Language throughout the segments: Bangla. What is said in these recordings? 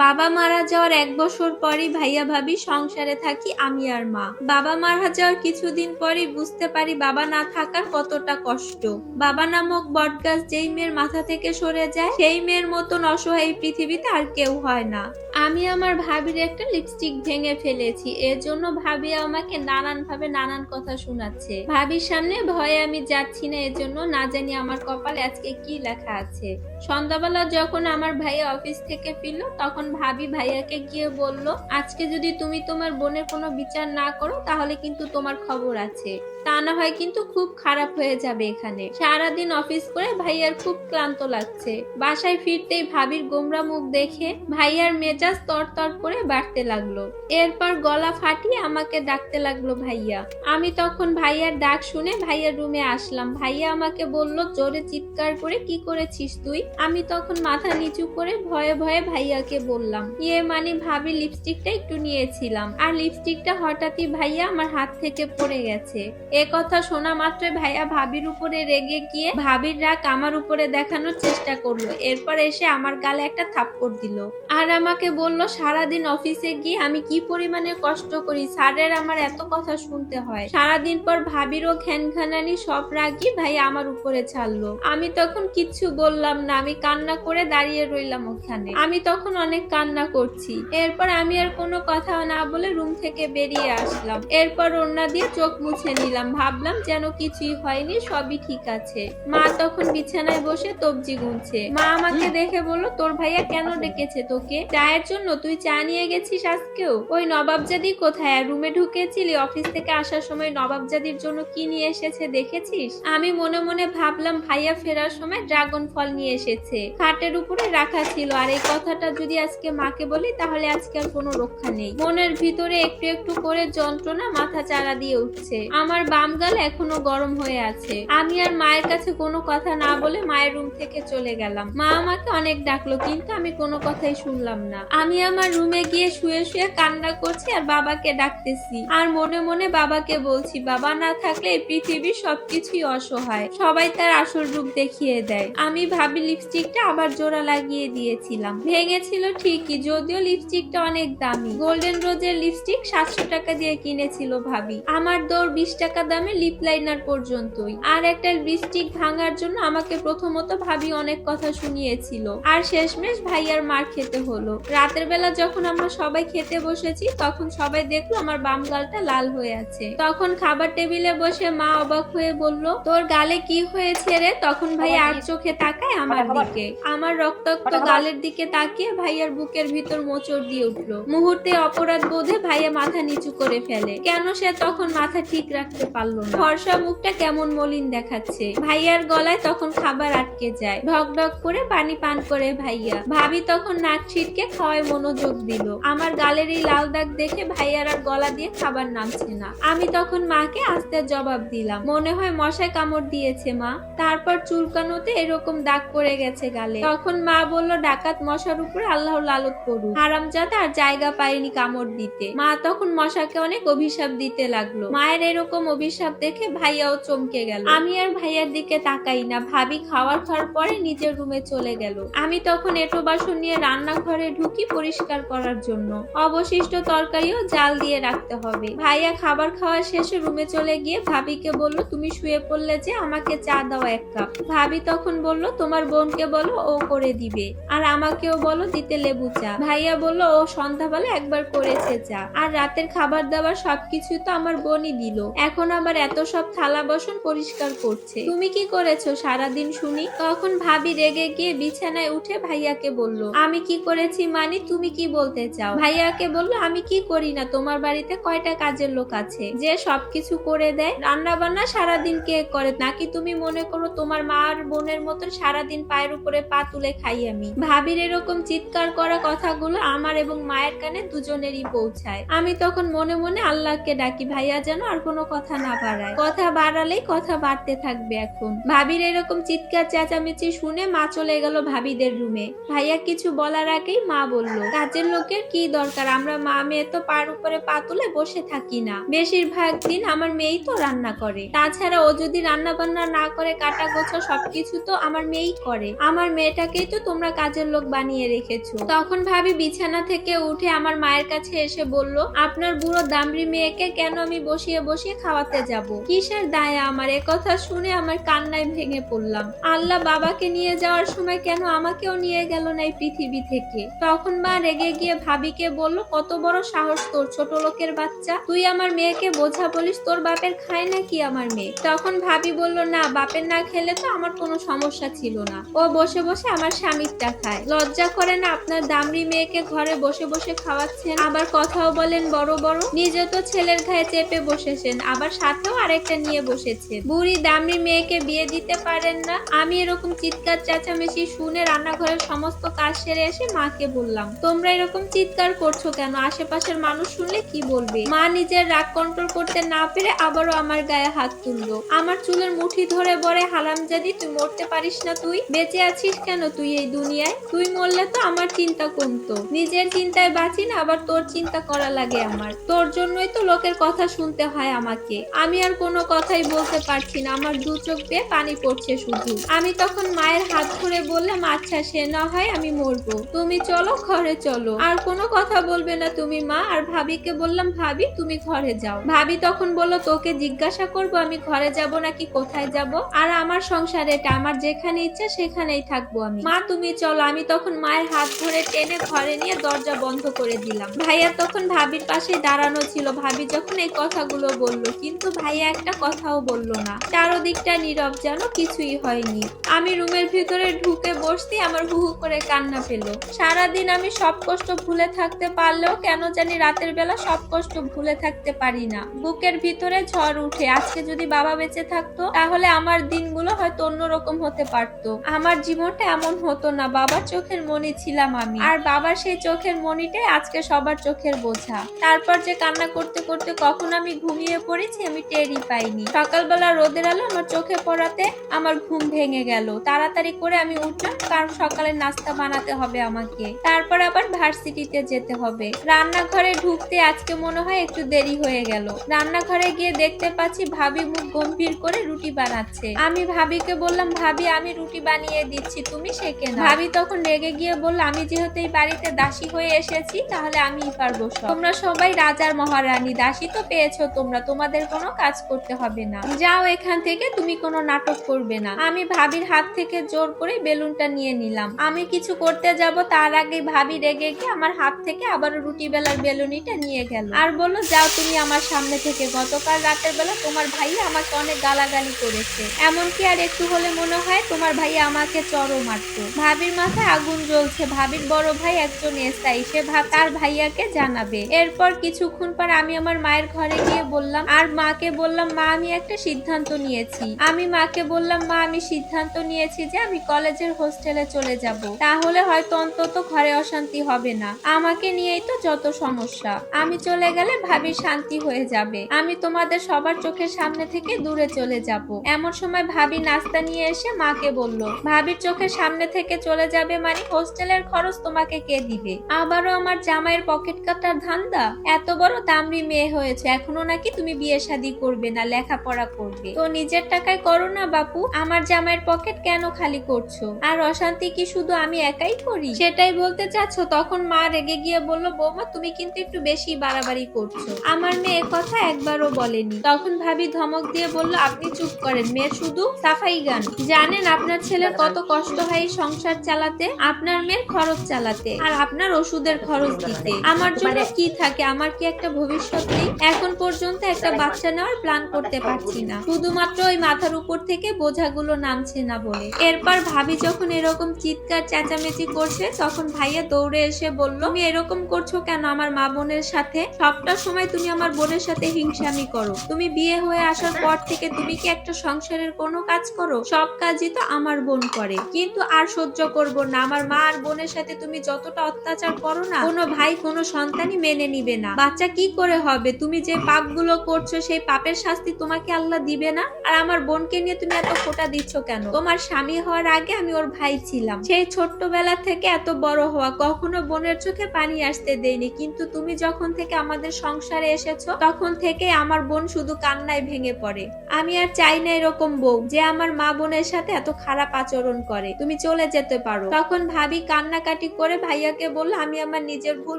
বাবা মারা যাওয়ার ১ বছর পরই ভাইয়া ভাবি সংসারে থাকি আমি আর মা। বাবা মারা যাওয়ার কিছুদিন পরই বুঝতে পারি বাবা না থাকার কতটা কষ্ট। বাবা নামক বটগাছ যেই মেয়ের মাথা থেকে সরে যায় সেই মেয়ের মতন অসহায় এই পৃথিবীতে আর কেউ হয় না। আমি আমার ভাবির একটা লিপস্টিক ভেঙে ফেলেছি, এর জন্য ভাবি আমাকে নানান ভাবে নানান কথা শোনাচ্ছে। ভাবির সামনে ভয়ে আমি যাচ্ছি না, এর জন্য না জানি আমার কপালে আজকে কি লেখা আছে। সন্ধ্যাবেলা যখন আমার ভাইয়া অফিস থেকে ফিরলো তখন ভাবি ভাইয়াকে গিয়ে বলল, আজকে যদি তুমি তোমার বোনের কোনো বিচার না করো তাহলে কিন্তু তোমার খবর আছে, তা না হয় কিন্তু খুব খারাপ হয়ে যাবে। এখানে সারাদিন অফিস করে ভাইয়ার খুব ক্লান্ত লাগছে। বাসায় ফিরতেই ভাবির গোমরা মুখ দেখে ভাইয়ার মেজাজ তরতর করে বাড়তে লাগলো। এরপর গলা ফাটিয়ে আমাকে ডাকতে লাগলো ভাইয়া। আমি তখন ভাইয়ার ডাক শুনে ভাইয়ার রুমে আসলাম। ভাইয়া আমাকে বলল, জোরে চিৎকার করে কি করেছিস তুই? আমি তখন মাথা নিচু করে ভয়ে ভয়ে ভাইয়াকে বললাম, মানে ভাবি লিপস্টিকটা একটু নিয়েছিলাম, আর লিপস্টিকটা হঠাৎই ভাইয়া আমার হাত থেকে পড়ে গেছে। এ কথা শোনা মাত্রই ভাইয়া ভাবির উপরে রেগে গিয়ে ভাবির রাগ আমার উপরে দেখানোর চেষ্টা করলো। এরপর এসে আমার গালে একটা থাপ্পড় দিল আর আমাকে বলল, সারাদিন অফিসে গিয়ে আমি কি পরিমাণে কষ্ট করি, স্যারের আমার এত কথা শুনতে হয়। সারাদিন পর ভাবিরও ঘ্যানঘ্যানানি সব রাগই ভাই আমার উপরে ছাড়লো। আমি তখন কিচ্ছু বললাম না, আমি কান্না করে দাঁড়িয়ে রইলাম ওখানে। আমি তখন অনেক কান্না করছি। এরপর আমি আর কোনো কথা না বলে রুম থেকে বেরিয়ে আসলাম। এরপর ওড়না দিয়ে চোখ মুছে নিলাম, ভাবলাম যেন কিছুই হয়নি, সবই ঠিক আছে। মা তখন বিছানায় বসে তবজি গুনছে। মা আমাকে দেখে বলল, তোর ভাইয়া কেন ডেকেছে তোকে? চায়ের জন্য? তুই চা নিয়ে গেছিস আজকেও? ওই নবাবজাদি কোথায়? আর রুমে ঢুকেছিলি? অফিস থেকে আসার সময় নবাবজাদির জন্য কি নিয়ে এসেছে দেখেছিস? আমি মনে মনে ভাবলাম ভাইয়া ফেরার সময় ড্রাগন ফল নিয়ে এসেছে, খাটের উপরে রাখা ছিল। আর এই কথাটা যদি আজকে মাকে বলি তাহলে আজকে আর কোনো রক্ষা নেই। মনের ভিতরে একটু একটু করে যন্ত্রণা মাথা চাড়া দিয়ে উঠছে। আমার বাম গাল এখনো গরম হয়ে আছে। আমি আর মায়ের কাছে কোনো কথা না বলে মায়ের রুম থেকে চলে গেলাম। মা আমাকে অনেক ডাকলো কিন্তু আমি কোনো কথাই শুনলাম না। আমি আমার রুমে গিয়ে শুয়ে শুয়ে কান্না করছি আর বাবাকে ডাকতেছি, আর মনে মনে বাবাকে বলছি, বাবা না থাকলে এই পৃথিবীর সবকিছুই অসহায়, সবাই তার আসল রূপ দেখিয়ে দেয়। আমি ভাবি লিপস্টিকটা আবার জোড়া লাগিয়ে দিয়েছিলাম। ভেঙেছিল ঠিকই, যদিও লিপস্টিকটা অনেক দামি। গোল্ডেন রোজের লিপস্টিক 700 টাকা দিয়ে কিনেছিল ভাবি। আমার দৌড় 20 টাকা দামে লিপ লাইনার পর্যন্তই। আর একটা লিপস্টিক ভাঙার জন্য আমাকে প্রথমত ভাবি অনেক কথা শুনিয়েছিল, আর শেষমেশ ভাইয়ার মার খেতে হলো। রাতের বেলা যখন আমরা সবাই খেতে বসেছি তখন সবাই দেখলো আমার বাম গালটা লাল হয়ে আছে। তখন খাবার টেবিলে বসে মা অবাক হয়ে বলল, তোর গালে কি হয়েছে রে? তখন ভাই আর চোখে তাকায় আমার দিকে। আমার রক্তাক্ত গালের দিকে তাকিয়ে ভাইয়ার বুকের ভিতর মোচড় দিয়ে উঠলো। মুহূর্তে অপরাধ বোধে ভাইয়া মাথা নিচু করে ফেলে। কেন সে তখন মাথা ঠিক রাখতে পারলো না। ফর্সা মুখটা কেমন মলিন দেখাচ্ছে। ভাইয়ার গলায় তখন খাবার আটকে যায়। ঢক ঢক করে পানি পান করে ভাইয়া। ভাবি তখন নাক ছিটকে খাওয়ায় মনোযোগ দিল। আমার গালের এই লাল দাগ দেখে ভাইয়ার আর গলা দিয়ে খাবার নামছে না। আমি তখন মাকে আস্তে জবাব দিলাম, মনে হয় মশায় কামড় দিয়েছে মা। তারপর চুলকানোতে এরকম দাগ পড়ে গেছে গালে। তখন মা বলল, ডাকাত মশার উপরে আল্লাহর লালত করুক, হারামজাদা আর জায়গা পায়নি কামড় দিতে। মা তখন মশাকে অনেক অভিশাপ দিতে লাগলো। মায়ের এরকম অভিশাপ দেখে ভাইয়াও চমকে গেল। আমি আর ভাইয়ার দিকে তাকাই না। ভাবি খাওয়ার পরে নিজের রুমে চলে গেল। আমি তখন এঁটো বাসন নিয়ে রান্নাঘরে ঢুকি পরিষ্কার করার জন্য। অবশিষ্ট তরকারিও জাল দিয়ে রাখতে হবে। ভাইয়া খাবার খাওয়া শেষে রুমে চলে গিয়ে ভাবিকে বলল, তুমি শুয়ে পড়লে যে, আমাকে চা দাও 1 কাপ। ভাবি তখন বলল, তোমার বোনকে বলো ও করে দিবে, আর আমাকেও বলো দিতে লেবু চা। ভাইয়া বলল, ও সন্ধ্যাবেলা একবার করেছে চা, আর রাতের খাবার দাবার সবকিছু তো আমার বোনই দিল, এখন আবার এত সব থালা বাসন পরিষ্কার করছে। তুমি কি করেছো সারাদিন শুনি? তখন ভাবি রেগে গিয়ে বিছানায় উঠে ভাইয়াকে বলল, আমি কি করেছি মানে তুমি কি বলতে চাও? ভাইয়াকে বলল, আমি কি করি না? তোমার বাড়িতে কয়টা কাজের লোক আছে যে সবকিছু করে দেয়? রান্না বান্না সারাদিন কে করে? নাকি তুমি মনে করো তোমার মা আর বোনের মতন সারাদিন পায়ের উপরে পা তুলে খাই আমি? ভাবির এরকম চিৎকার করা কথাগুলো আমার এবং মায়ের কানে দুজনেরই পৌঁছায়। আমি তখন মনে মনে আল্লাহকে ডাকি, ভাইয়া যেন আর কোনো কথা না বাড়ায়। কথা বাড়ালেই কথা বাড়তে থাকবে। এখন ভাবির এরকম চিৎকার চেঁচামেচি শুনে মা চলে গেল ভাবিদের রুমে। ভাইয়া কিছু বলার আগেই মা বলল, কাজের লোকের কি দরকার, আমরা মা মেয়ে তো পার উপরে পা তুলে বসে থাকি না, বেশিরভাগ দিন আমার মেয়েই তো রান্না করে। তাছাড়া ও যদি রান্না বান্না না করে কাটা গোছা সবকিছু তো আমার মেয়েই করে। আমার মেয়েটাকেই তো তোমরা কাজের লোক বানিয়ে রেখেছো। তখন ভাবি বিছানা থেকে উঠে আমার মায়ের কাছে এসে বলল, আপনার বুড়ো দামড়ি মেয়েকে কেন আমি বসিয়ে বসিয়ে খাওয়াতে যাব? কিসের দায়া আমার? একথা শুনে আমার কান্নায় ভেঙে পড়লাম। আল্লাহ বাবাকে নিয়ে যাওয়ার সময় কেন আমাকেও নিয়ে গেল না এই পৃথিবী থেকে? তখন মা রেগে গিয়ে ভাবিকে বলল, কত বড় সাহস তোর, ছোট লোকের বাচ্চা, তুই আমার মেয়েকে বোঝা বলিস? তোর বাপের খায় নাকি আমার মেয়ে? তখন ভাবি বলল, না, বাপের না খেলে তো আমার কোনো সমস্যা ছিল না, ও বসে বসে আমার স্বামীরটা খায়। লজ্জা করে না আপনার দামড়ি মেয়েকে ঘরে বসে বসে খাওয়াচ্ছেন, আবার কথাও বলেন বড় বড়? নিজে তো ছেলের গায়ে চেপে বসেছেন, আবার সাথেও আরেকটা নিয়ে বসেছেন। বুড়ি দামড়ি মেয়েকে বিয়ে দিতে পারেন না? আমি এরকম চিৎকার চেঁচামেচি শুনে রান্নাঘরের সমস্ত কাজ সেরে এসে মাকে বললাম, তোমরা এরকম চিৎকার করছো কেন? আশেপাশের মানুষ শুনলে কি বলবে? মা নিজের রাগ কন্ট্রোল করতে না পেরে আবারও আমার গায়ে হাত তুললো। আমার চুলের মুঠি ধরে বলে, হারামজাদি, তুই মরতে পারিস না? তুই বেঁচে আছিস কেন? তুই এই দুনিয়ায়, তুই মরলে তো আমার চিন্তা কমতো। নিজের চিন্তায় বাঁচি না, আবার তোর চিন্তা করা লাগে আমার। তোর জন্যই তো লোকের কথা শুনতে হয় আমাকে। আমি আর কোনো কথাই বলতে পারছি না, আমার দু চোখ দিয়ে পানি পড়ছে শুধু। আমি তখন মায়ের হাত ধরে বললাম, আচ্ছা সে না হয় আমি মরবো, তুমি চলো ঘরে চলো, আর কোনো কথা বলবে না তুমি মা। আর ভাবিকে বললাম, ভাবি তুমি ঘরে যাও। ভাবি তখন বলল, তোকে জিজ্ঞাসা করবো আমি ঘরে যাব নাকি কোথায় যাব? আর আমার সংসার এটা, আমার যেখানে ইচ্ছা সেখানেই থাকবো আমি। মা তুমি চলো। আমি তখন মায়ের হাত ধরে টেনে ঘরে নিয়ে দরজা বন্ধ করে দিলাম। ভাইয়া তখন ভাবির পাশে দাঁড়ানো ছিল। ভাবি যখন এই কথাগুলো বলল, কিন্তু ভাইয়া একটা কথাও বলল না। চারদিকটা নীরব, যেন কিছুই হয়নি। আমি রুমের ভিতরে ঢুকে বসতে আমার হু হু করে কান্না পেল। সারাদিন আমি সব কষ্ট ভুলে থাকতে পারলেও কেন জানি রাতের বেলা সব কষ্ট ভুলে থাকতে পারি না। বুকের ভিতরে ঝড় উঠে। আজকে যদি বাবা বেঁচে থাকতো তাহলে আমার দিনগুলো হয়তো অন্যরকম হতে পারতো। আমার জীবনটা এমন হতো না। বাবার চোখের মণি ছিলাম আমি, আর বাবার সেই চোখের মণিটাই আজকে সবার চোখের বোঝা। তারপর যে কান্না করতে করতে কখন আমি ঘুমিয়ে পড়েছি আমি টেরই পাইনি। সকালবেলা রোদের আলো আমার চোখে পড়াতে আমার ঘুম ভেঙে গেল। তাড়াতাড়ি করে আমি উঠলাম, কারণ সকালে নাস্তা বানাতে হবে আমাকে, তারপর আবার ভার্সিটিতে যেতে হবে। রান্নাঘরে ঢুকতে আজকে মনে হয় একটু দেরি হয়ে গেল। রান্নাঘরে গিয়ে দেখতে পাচ্ছি ভাবি মুখ গম্ভীর করে রুটি বানাচ্ছে। আমি ভাবিকে বললাম, ভাবি আমি রুটি বানিয়ে দিচ্ছি, তুমি সেকে নাও। ভাবি তখন রেগে গিয়ে বলল, আমি যেহেতু এই বাড়িতে দাসী হয়ে এসেছি তাহলে আমিই পারবো সব। তোমরা সবাই রাজার মহারানী, দাসী তো পেয়েছো তোমরা, তোমাদের কোনো কাজ করতে হবে না, যাও এখান থেকে, তুমি কোনো নাটক করবে না। আমি ভাবির হাত থেকে জোর করে বেলুনটা নিয়ে নিলাম। আমি কিছু করতে যাব তার আগে ভাবি রেগে গিয়ে আমার হাত থেকে আবার রুটি বেলার বেলুনিটা নিয়ে গেল, আর বললো, যাও তুমি আমার সামনে থেকে। গতকাল রাতের বেলা তোমার ভাই আমাকে অনেক গালাগালি করেছে, এমনকি আর একটু হলে মনে হয় তোমার ভাই আমাকে চড়ও মারতো। ভাবির মাথায় আগুন জ্বলছে। ভাবির বড় ভাই একজন এসআই, সে তার ভাইয়াকে জানাবে। এরপর কিছুক্ষণ পর আমি আমার মায়ের ঘরে গিয়ে বললাম, আর মাকে বললাম, মা আমি একটা সিদ্ধান্ত নিয়েছি। আমি মাকে বললাম, মা আমি সিদ্ধান্ত নিয়েছি যে আমি কলেজের হোস্টেলে চলে যাব, তাহলে হয়তো অন্তত ঘরে অশান্তি হবে না। আমাকে নিয়েই তো যত সমস্যা, আমি চলে গেলে ভাবির শান্তি হয়ে যাবে। আমি তোমাদের সবার চোখের সামনে থেকে দূরে চলে যাব। এমন সময় ভাবি নাস্তা নিয়ে এসে মাকে বলল, ভাবির চোখের সামনে থেকে চলে যাবে মানে হোস্টেলের খরচ তোমাকে কে দিবে? আবারও আমার জামাইয়ের পকেট কাটার ধান্দা? এত বড় দামড়ি মেয়ে হয়েছে, এখনো নাকি তুমি বিয়ে শাদী করবে না, লেখাপড়া করবে? তো নিজের টাকায় করো না বাপু, আমার জামাইয়ের পকেট কেন খালি করছো? আর অশান্তি কি শুধু আমি একাই করি সেটাই বলতে চাচ্ছ? তখন মা রেগে গিয়ে বলল, বৌমা তুমি কিন্তু একটু বেশি বাড়াবাড়ি করছো, আমার মেয়ে কথা একবারও বলেনি। তখন ভাবি ধমক দিয়ে বলল, আপনি চুপ করেন, মেয়ের শুধু সাফাই গান। জানেন আপনার ছেলের কত কষ্ট হয় সংসার চালাতে, আপনার মেয়ের খরচ চালাতে, আর আপনার ওষুধের খরচ দিতে। আমার জন্য কি থাকে? আমার কি একটা ভবিষ্যৎ নেই? এখন পর্যন্ত একটা বাচ্চা নেওয়ার প্ল্যান করতে পারছি না, শুধুমাত্র ওই মাথার উপর থেকে বোঝাগুলো নামছে না বলে। এরপর ভাবি যখন এরকম চিৎকার চেঁচামেচি করছে তখন ভাইয়া দৌড়ে এসে বলল, তুমি এরকম করছো কেন আমার মা বোনের সাথে? সবটা সময় তুমি আমার বোনের সাথে হিংসামি করো। তুমি বিয়ে হয়ে আসার পর থেকে তুমি কি একটা সংসারের কোনো কাজ করো? সব কাজই তো আমার বোন করে, কিন্তু আর সহ্য করবো না। আমার মা আর বোনের সাথে তুমি যতটা অত্যাচার করো না, কোনো ভাই কোনো সন্তানই মেনে নিবে না। বাচ্চা কি করে হবে? তুমি যে পাপগুলো করছো সেই পাপের শাস্তি তোমাকে আল্লাহ দিবে না? আর আমার বোনকে নিয়ে তুমি এত খোঁটা দিচ্ছ কেন? তোমার স্বামী হওয়ার আগে আমি ওর ভাই ছিলাম, সেই ছোট্টবেলা থেকে এত এত বড় হওয়া, কখনো বোনের চোখে পানি আসতে দেইনি, কিন্তু তুমি যখন থেকে আমাদের সংসারে এসেছো তখন থেকে আমার বোন শুধু কান্নায় ভেঙে পড়ে। আমি আর চাই না এরকম বউ যে আমার মা বোনের সাথে এত খারাপ আচরণ করে। তুমি চলে যেতে পারো। তখন ভাবি কান্নাকাটি করে ভাইয়াকে বলল, আমি আমার নিজের ভুল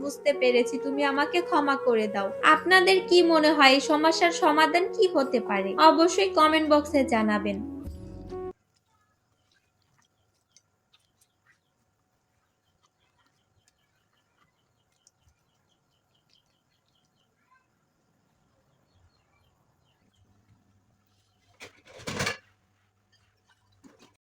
বুঝতে পেরেছি, তুমি আমাকে ক্ষমা করে দাও। আপনাদের কি মনে হয় এই সমস্যার সমাধান কি হতে পারে? অবশ্যই কমেন্ট বক্সে জানাবেন।